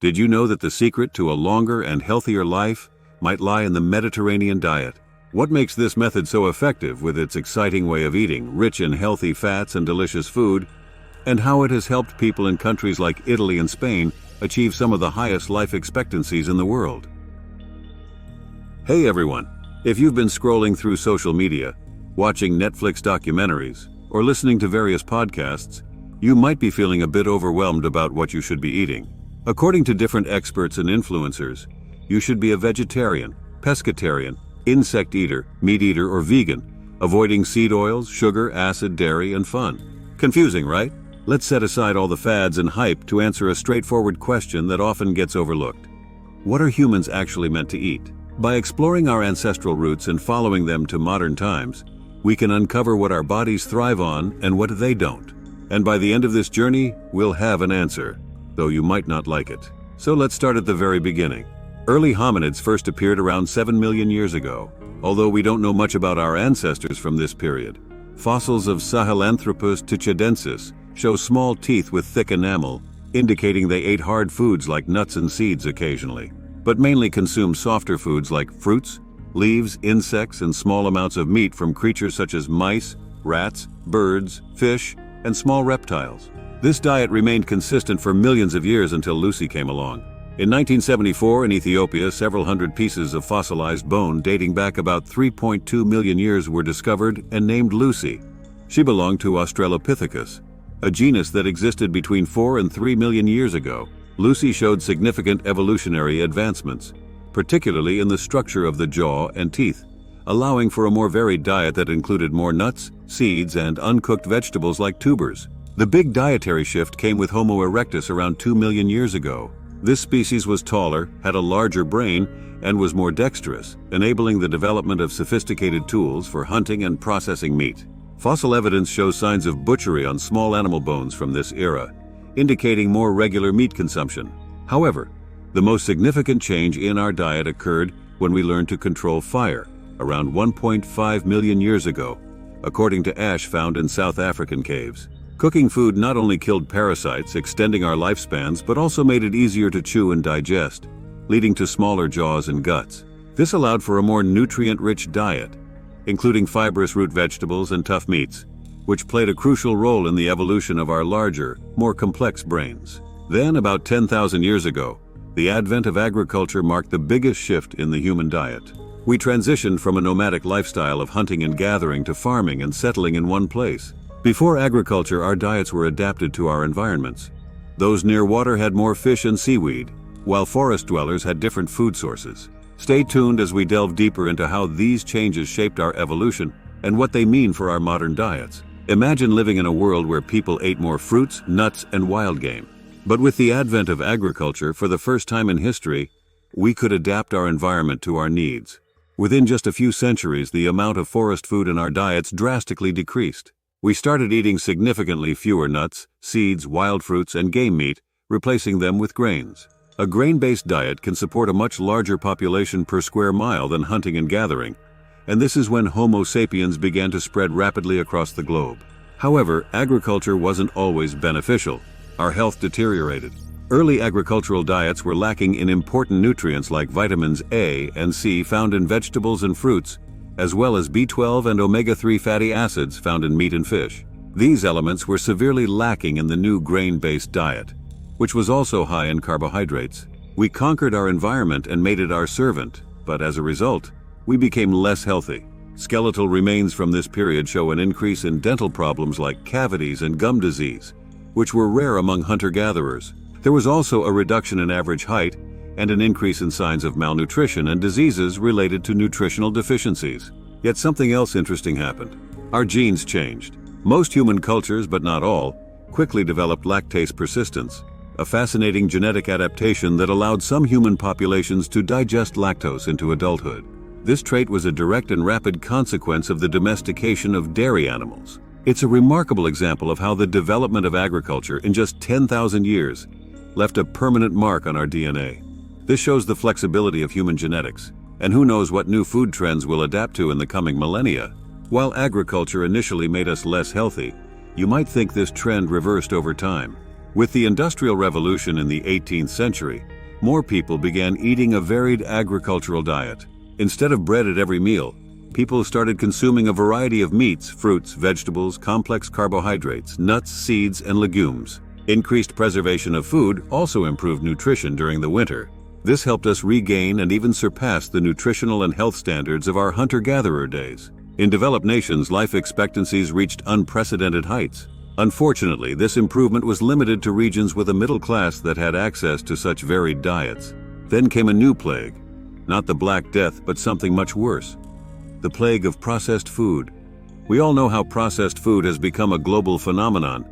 Did you know that the secret to a longer and healthier life might lie in the Mediterranean diet? What makes this method so effective with its exciting way of eating, rich in healthy fats and delicious food, and how it has helped people in countries like Italy and Spain achieve some of the highest life expectancies in the world? Hey everyone, if you've been scrolling through social media, watching Netflix documentaries, or listening to various podcasts, you might be feeling a bit overwhelmed about what you should be eating. According to different experts and influencers, you should be a vegetarian, pescatarian, insect eater, meat eater, or vegan, avoiding seed oils, sugar, acid, dairy, and fun. Confusing, right? Let's set aside all the fads and hype to answer a straightforward question that often gets overlooked. What are humans actually meant to eat? By exploring our ancestral roots and following them to modern times, we can uncover what our bodies thrive on and what they don't. And by the end of this journey, we'll have an answer, though you might not like it. So let's start at the very beginning. Early hominids first appeared around 7 million years ago, although we don't know much about our ancestors from this period. Fossils of Sahelanthropus tuchadensis show small teeth with thick enamel, indicating they ate hard foods like nuts and seeds occasionally, but mainly consumed softer foods like fruits, leaves, insects, and small amounts of meat from creatures such as mice, rats, birds, fish, and small reptiles. This diet remained consistent for millions of years until Lucy came along. In 1974 in Ethiopia, several hundred pieces of fossilized bone dating back about 3.2 million years were discovered and named Lucy. She belonged to Australopithecus, a genus that existed between 4 and 3 million years ago. Lucy showed significant evolutionary advancements, particularly in the structure of the jaw and teeth, allowing for a more varied diet that included more nuts, seeds, and uncooked vegetables like tubers. The big dietary shift came with Homo erectus around 2 million years ago. This species was taller, had a larger brain, and was more dexterous, enabling the development of sophisticated tools for hunting and processing meat. Fossil evidence shows signs of butchery on small animal bones from this era, indicating more regular meat consumption. However, the most significant change in our diet occurred when we learned to control fire, around 1.5 million years ago, according to ash found in South African caves. Cooking food not only killed parasites, extending our lifespans, but also made it easier to chew and digest, leading to smaller jaws and guts. This allowed for a more nutrient-rich diet, including fibrous root vegetables and tough meats, which played a crucial role in the evolution of our larger, more complex brains. Then, about 10,000 years ago, the advent of agriculture marked the biggest shift in the human diet. We transitioned from a nomadic lifestyle of hunting and gathering to farming and settling in one place. Before agriculture, our diets were adapted to our environments. Those near water had more fish and seaweed, while forest dwellers had different food sources. Stay tuned as we delve deeper into how these changes shaped our evolution and what they mean for our modern diets. Imagine living in a world where people ate more fruits, nuts, and wild game. But with the advent of agriculture, for the first time in history, we could adapt our environment to our needs. Within just a few centuries, the amount of forest food in our diets drastically decreased. We started eating significantly fewer nuts, seeds, wild fruits, and game meat, replacing them with grains. A grain-based diet can support a much larger population per square mile than hunting and gathering, and this is when Homo sapiens began to spread rapidly across the globe. However, agriculture wasn't always beneficial. Our health deteriorated. Early agricultural diets were lacking in important nutrients like vitamins A and C found in vegetables and fruits, as well as B12 and omega-3 fatty acids found in meat and fish. These elements were severely lacking in the new grain-based diet, which was also high in carbohydrates. We conquered our environment and made it our servant, but as a result, we became less healthy. Skeletal remains from this period show an increase in dental problems like cavities and gum disease, which were rare among hunter-gatherers. There was also a reduction in average height and an increase in signs of malnutrition and diseases related to nutritional deficiencies. Yet something else interesting happened. Our genes changed. Most human cultures, but not all, quickly developed lactase persistence, a fascinating genetic adaptation that allowed some human populations to digest lactose into adulthood. This trait was a direct and rapid consequence of the domestication of dairy animals. It's a remarkable example of how the development of agriculture in just 10,000 years left a permanent mark on our DNA. This shows the flexibility of human genetics, and who knows what new food trends we'll adapt to in the coming millennia. While agriculture initially made us less healthy, you might think this trend reversed over time. With the Industrial Revolution in the 18th century, more people began eating a varied agricultural diet. Instead of bread at every meal, people started consuming a variety of meats, fruits, vegetables, complex carbohydrates, nuts, seeds, and legumes. Increased preservation of food also improved nutrition during the winter. This helped us regain and even surpass the nutritional and health standards of our hunter-gatherer days. In developed nations, life expectancies reached unprecedented heights. Unfortunately, this improvement was limited to regions with a middle class that had access to such varied diets. Then came a new plague. Not the Black Death, but something much worse. The plague of processed food. We all know how processed food has become a global phenomenon,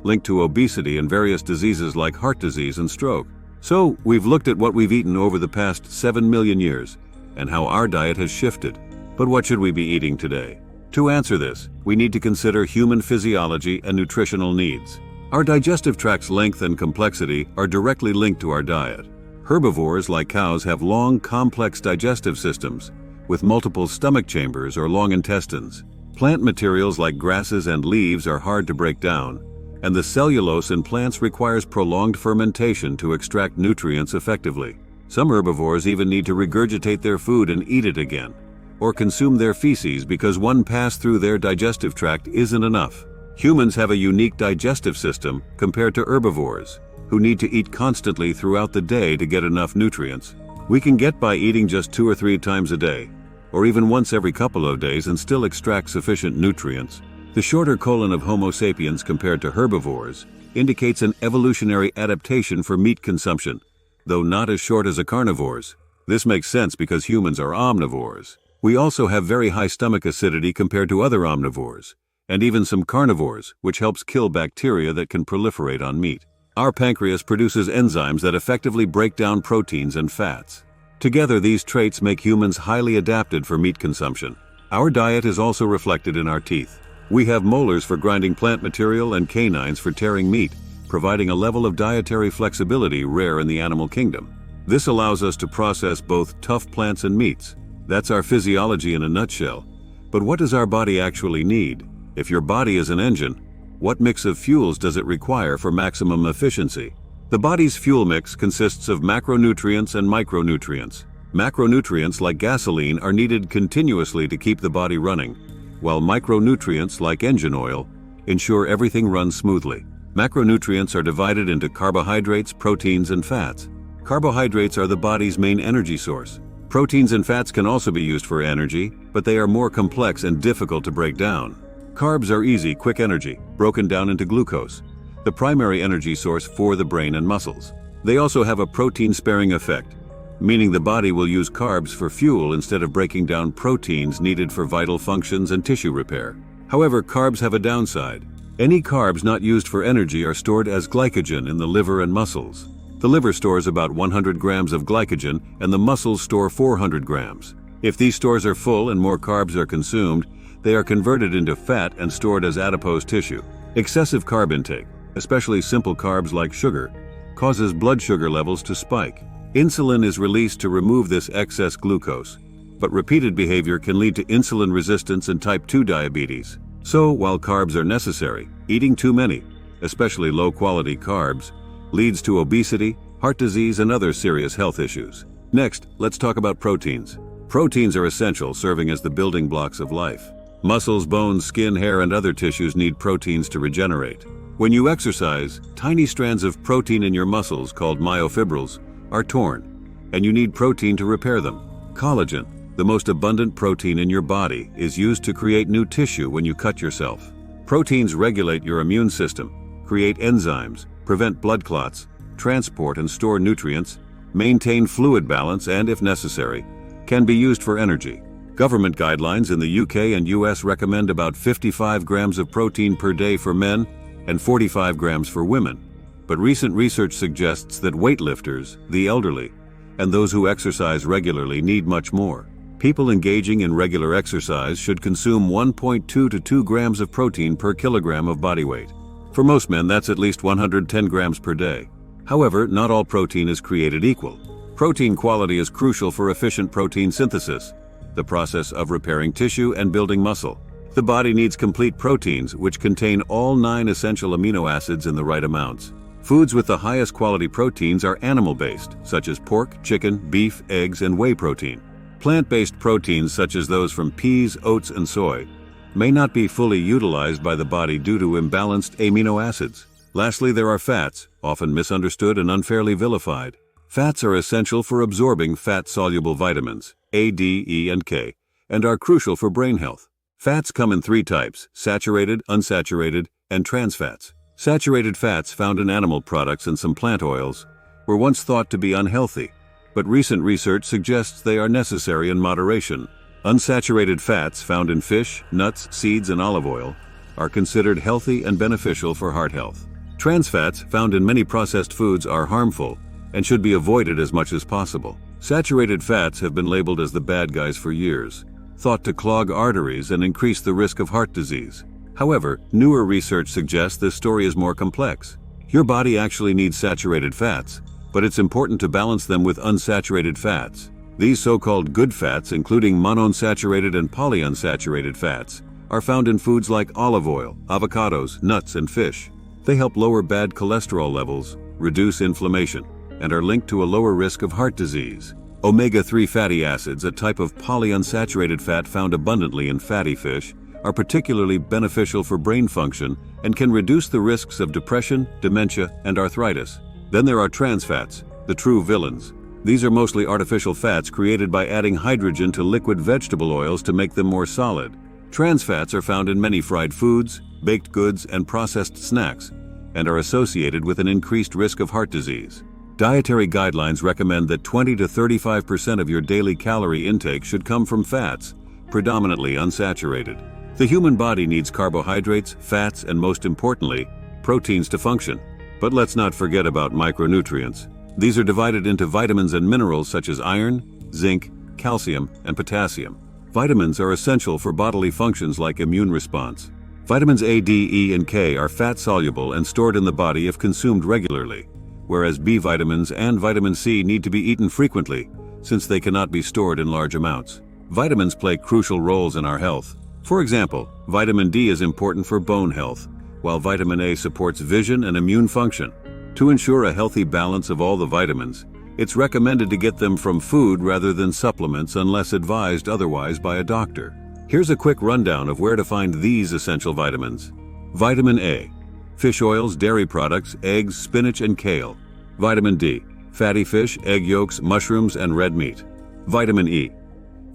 linked to obesity and various diseases like heart disease and stroke. So, we've looked at what we've eaten over the past 7 million years, and how our diet has shifted. But what should we be eating today? To answer this, we need to consider human physiology and nutritional needs. Our digestive tract's length and complexity are directly linked to our diet. Herbivores like cows have long, complex digestive systems, with multiple stomach chambers or long intestines. Plant materials like grasses and leaves are hard to break down, and the cellulose in plants requires prolonged fermentation to extract nutrients effectively. Some herbivores even need to regurgitate their food and eat it again, or consume their feces because one pass through their digestive tract isn't enough. Humans have a unique digestive system compared to herbivores, who need to eat constantly throughout the day to get enough nutrients. We can get by eating just 2 or 3 times a day, or even once every couple of days, and still extract sufficient nutrients. The shorter colon of Homo sapiens compared to herbivores indicates an evolutionary adaptation for meat consumption, though not as short as a carnivore's. This makes sense because humans are omnivores. We also have very high stomach acidity compared to other omnivores, and even some carnivores, which helps kill bacteria that can proliferate on meat. Our pancreas produces enzymes that effectively break down proteins and fats. Together, these traits make humans highly adapted for meat consumption. Our diet is also reflected in our teeth. We have molars for grinding plant material and canines for tearing meat, providing a level of dietary flexibility rare in the animal kingdom. This allows us to process both tough plants and meats. That's our physiology in a nutshell. But what does our body actually need? If your body is an engine, what mix of fuels does it require for maximum efficiency? The body's fuel mix consists of macronutrients and micronutrients. Macronutrients like gasoline are needed continuously to keep the body running, while micronutrients like engine oil ensure everything runs smoothly. Macronutrients are divided into carbohydrates, proteins, and fats. Carbohydrates are the body's main energy source. Proteins and fats can also be used for energy, but they are more complex and difficult to break down. Carbs are easy, quick energy, broken down into glucose, the primary energy source for the brain and muscles. They also have a protein-sparing effect, meaning the body will use carbs for fuel instead of breaking down proteins needed for vital functions and tissue repair. However, carbs have a downside. Any carbs not used for energy are stored as glycogen in the liver and muscles. The liver stores about 100 grams of glycogen and the muscles store 400 grams. If these stores are full and more carbs are consumed, they are converted into fat and stored as adipose tissue. Excessive carb intake, especially simple carbs like sugar, causes blood sugar levels to spike. Insulin is released to remove this excess glucose, but repeated behavior can lead to insulin resistance and type 2 diabetes. So, while carbs are necessary, eating too many, especially low-quality carbs, leads to obesity, heart disease, and other serious health issues. Next, let's talk about proteins. Proteins are essential, serving as the building blocks of life. Muscles, bones, skin, hair, and other tissues need proteins to regenerate. When you exercise, tiny strands of protein in your muscles, called myofibrils, are torn, and you need protein to repair them. Collagen, the most abundant protein in your body, is used to create new tissue when you cut yourself. Proteins regulate your immune system, create enzymes, prevent blood clots, transport and store nutrients, maintain fluid balance, and, if necessary, can be used for energy. Government guidelines in the UK and US recommend about 55 grams of protein per day for men and 45 grams for women. But recent research suggests that weightlifters, the elderly, and those who exercise regularly need much more. People engaging in regular exercise should consume 1.2 to 2 grams of protein per kilogram of body weight. For most men, that's at least 110 grams per day. However, not all protein is created equal. Protein quality is crucial for efficient protein synthesis, the process of repairing tissue and building muscle. The body needs complete proteins, which contain all 9 essential amino acids in the right amounts. Foods with the highest quality proteins are animal-based, such as pork, chicken, beef, eggs, and whey protein. Plant-based proteins, such as those from peas, oats, and soy, may not be fully utilized by the body due to imbalanced amino acids. Lastly, there are fats, often misunderstood and unfairly vilified. Fats are essential for absorbing fat-soluble vitamins, A, D, E, and K, and are crucial for brain health. Fats come in 3 types: saturated, unsaturated, and trans fats. Saturated fats found in animal products and some plant oils were once thought to be unhealthy, but recent research suggests they are necessary in moderation. Unsaturated fats found in fish, nuts, seeds, and olive oil are considered healthy and beneficial for heart health. Trans fats found in many processed foods are harmful and should be avoided as much as possible. Saturated fats have been labeled as the bad guys for years, thought to clog arteries and increase the risk of heart disease. However, newer research suggests this story is more complex. Your body actually needs saturated fats, but it's important to balance them with unsaturated fats. These so-called good fats, including monounsaturated and polyunsaturated fats, are found in foods like olive oil, avocados, nuts, and fish. They help lower bad cholesterol levels, reduce inflammation, and are linked to a lower risk of heart disease. Omega-3 fatty acids, a type of polyunsaturated fat found abundantly in fatty fish, are particularly beneficial for brain function and can reduce the risks of depression, dementia, and arthritis. Then there are trans fats, the true villains. These are mostly artificial fats created by adding hydrogen to liquid vegetable oils to make them more solid. Trans fats are found in many fried foods, baked goods, and processed snacks, and are associated with an increased risk of heart disease. Dietary guidelines recommend that 20 to 35% of your daily calorie intake should come from fats, predominantly unsaturated. The human body needs carbohydrates, fats, and most importantly, proteins to function. But let's not forget about micronutrients. These are divided into vitamins and minerals such as iron, zinc, calcium, and potassium. Vitamins are essential for bodily functions like immune response. Vitamins A, D, E, and K are fat-soluble and stored in the body if consumed regularly, whereas B vitamins and vitamin C need to be eaten frequently, since they cannot be stored in large amounts. Vitamins play crucial roles in our health. For example, vitamin D is important for bone health, while vitamin A supports vision and immune function. To ensure a healthy balance of all the vitamins, it's recommended to get them from food rather than supplements unless advised otherwise by a doctor. Here's a quick rundown of where to find these essential vitamins. Vitamin A: fish oils, dairy products, eggs, spinach, and kale. Vitamin D: fatty fish, egg yolks, mushrooms, and red meat. Vitamin E: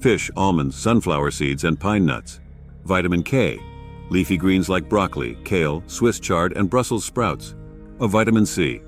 fish, almonds, sunflower seeds, and pine nuts. Vitamin K: leafy greens like broccoli, kale, Swiss chard, and Brussels sprouts. Vitamin C: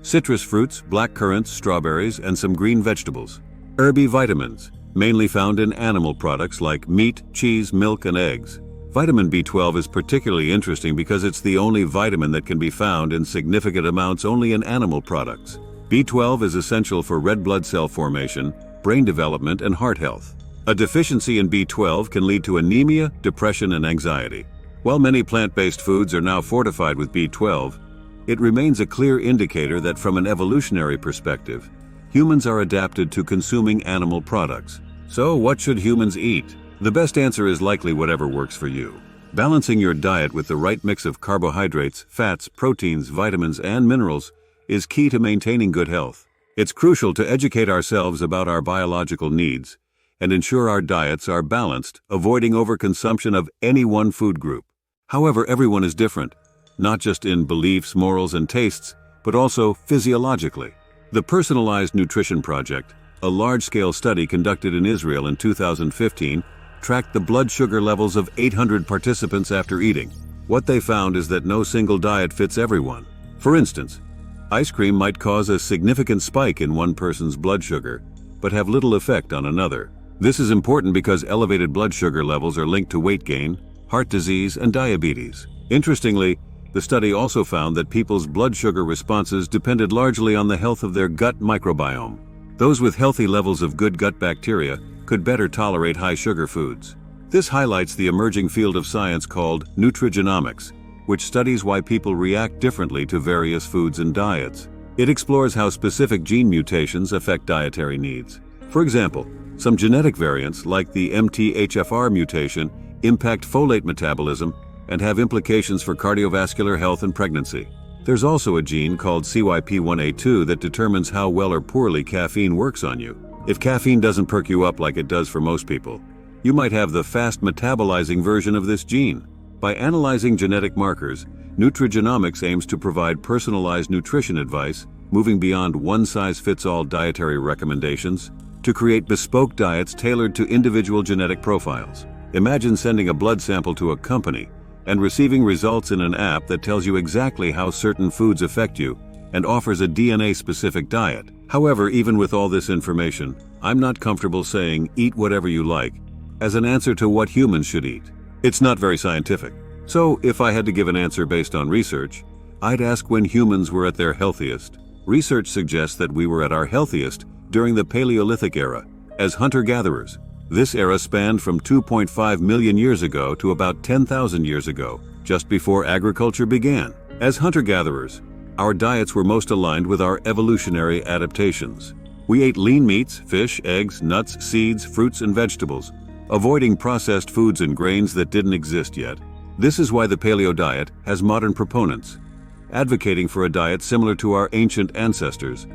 citrus fruits, black currants, strawberries, and some green vegetables. Herby vitamins, mainly found in animal products like meat, cheese, milk, and eggs. Vitamin B12 is particularly interesting because it's the only vitamin that can be found in significant amounts only in animal products. B12 is essential for red blood cell formation, brain development, and heart health. A deficiency in B12 can lead to anemia, depression, and anxiety. While many plant-based foods are now fortified with B12, it remains a clear indicator that from an evolutionary perspective, humans are adapted to consuming animal products. So what should humans eat? The best answer is likely whatever works for you. Balancing your diet with the right mix of carbohydrates, fats, proteins, vitamins, and minerals is key to maintaining good health. It's crucial to educate ourselves about our biological needs and ensure our diets are balanced, avoiding overconsumption of any one food group. However, everyone is different, not just in beliefs, morals, and tastes, but also physiologically. The Personalized Nutrition Project, a large-scale study conducted in Israel in 2015, tracked the blood sugar levels of 800 participants after eating. What they found is that no single diet fits everyone. For instance, ice cream might cause a significant spike in one person's blood sugar, but have little effect on another. This is important because elevated blood sugar levels are linked to weight gain, heart disease, and diabetes. Interestingly, the study also found that people's blood sugar responses depended largely on the health of their gut microbiome. Those with healthy levels of good gut bacteria could better tolerate high-sugar foods. This highlights the emerging field of science called nutrigenomics, which studies why people react differently to various foods and diets. It explores how specific gene mutations affect dietary needs. For example, some genetic variants, like the MTHFR mutation, impact folate metabolism and have implications for cardiovascular health and pregnancy. There's also a gene called CYP1A2 that determines how well or poorly caffeine works on you. If caffeine doesn't perk you up like it does for most people, you might have the fast metabolizing version of this gene. By analyzing genetic markers, nutrigenomics aims to provide personalized nutrition advice, moving beyond one-size-fits-all dietary recommendations to create bespoke diets tailored to individual genetic profiles. Imagine sending a blood sample to a company and receiving results in an app that tells you exactly how certain foods affect you and offers a DNA-specific diet. However, even with all this information, I'm not comfortable saying eat whatever you like as an answer to what humans should eat. It's not very scientific. So, if I had to give an answer based on research, I'd ask when humans were at their healthiest. Research suggests that we were at our healthiest during the Paleolithic era, as hunter-gatherers. This era spanned from 2.5 million years ago to about 10,000 years ago, just before agriculture began. As hunter-gatherers, our diets were most aligned with our evolutionary adaptations. We ate lean meats, fish, eggs, nuts, seeds, fruits, and vegetables, avoiding processed foods and grains that didn't exist yet. This is why the paleo diet has modern proponents, advocating for a diet similar to our ancient ancestors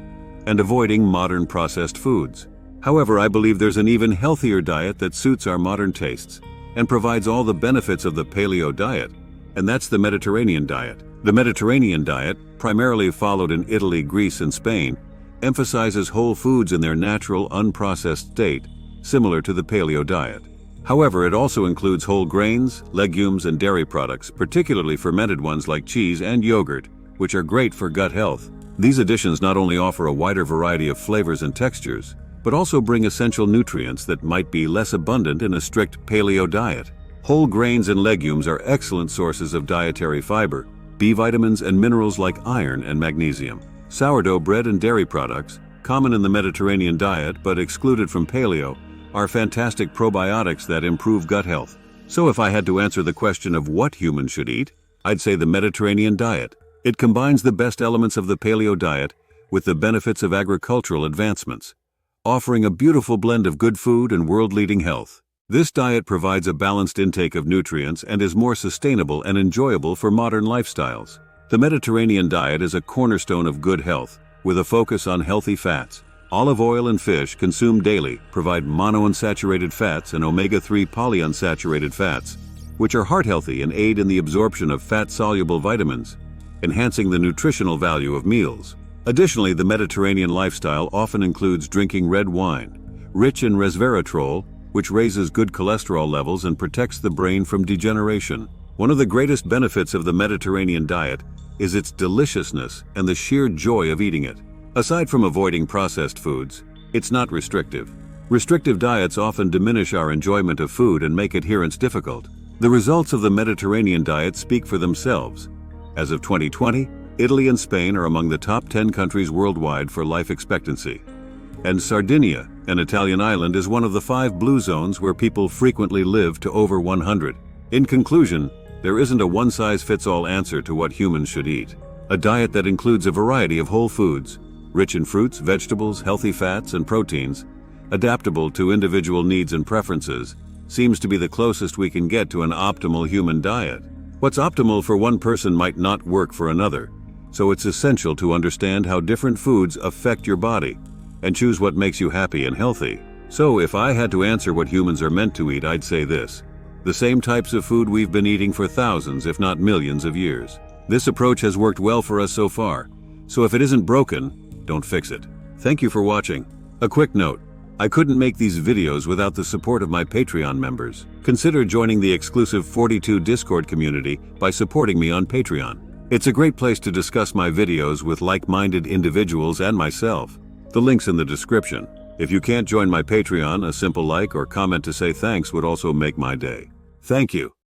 and avoiding modern processed foods. However, I believe there's an even healthier diet that suits our modern tastes and provides all the benefits of the paleo diet, and that's the Mediterranean diet. The Mediterranean diet, primarily followed in Italy, Greece, and Spain, emphasizes whole foods in their natural, unprocessed state, similar to the paleo diet. However, it also includes whole grains, legumes, and dairy products, particularly fermented ones like cheese and yogurt, which are great for gut health. These additions not only offer a wider variety of flavors and textures, but also bring essential nutrients that might be less abundant in a strict paleo diet. Whole grains and legumes are excellent sources of dietary fiber, B vitamins, and minerals like iron and magnesium. Sourdough bread and dairy products, common in the Mediterranean diet but excluded from paleo, are fantastic probiotics that improve gut health. So if I had to answer the question of what humans should eat, I'd say the Mediterranean diet. It combines the best elements of the paleo diet with the benefits of agricultural advancements, offering a beautiful blend of good food and world-leading health. This diet provides a balanced intake of nutrients and is more sustainable and enjoyable for modern lifestyles. The Mediterranean diet is a cornerstone of good health, with a focus on healthy fats. Olive oil and fish consumed daily provide monounsaturated fats and omega-3 polyunsaturated fats, which are heart-healthy and aid in the absorption of fat-soluble vitamins, enhancing the nutritional value of meals. Additionally, the Mediterranean lifestyle often includes drinking red wine, rich in resveratrol, which raises good cholesterol levels and protects the brain from degeneration. One of the greatest benefits of the Mediterranean diet is its deliciousness and the sheer joy of eating it. Aside from avoiding processed foods, it's not restrictive. Restrictive diets often diminish our enjoyment of food and make adherence difficult. The results of the Mediterranean diet speak for themselves. As of 2020, Italy and Spain are among the top 10 countries worldwide for life expectancy. And Sardinia, an Italian island, is one of the 5 blue zones where people frequently live to over 100. In conclusion, there isn't a one-size-fits-all answer to what humans should eat. A diet that includes a variety of whole foods, rich in fruits, vegetables, healthy fats, and proteins, adaptable to individual needs and preferences, seems to be the closest we can get to an optimal human diet. What's optimal for one person might not work for another, so it's essential to understand how different foods affect your body and choose what makes you happy and healthy. So if I had to answer what humans are meant to eat, I'd say this: the same types of food we've been eating for thousands, if not millions of years. This approach has worked well for us so far, so if it isn't broken, don't fix it. Thank you for watching. A quick note: I couldn't make these videos without the support of my Patreon members. Consider joining the exclusive 42 Discord community by supporting me on Patreon. It's a great place to discuss my videos with like-minded individuals and myself. The link's in the description. If you can't join my Patreon, a simple like or comment to say thanks would also make my day. Thank you.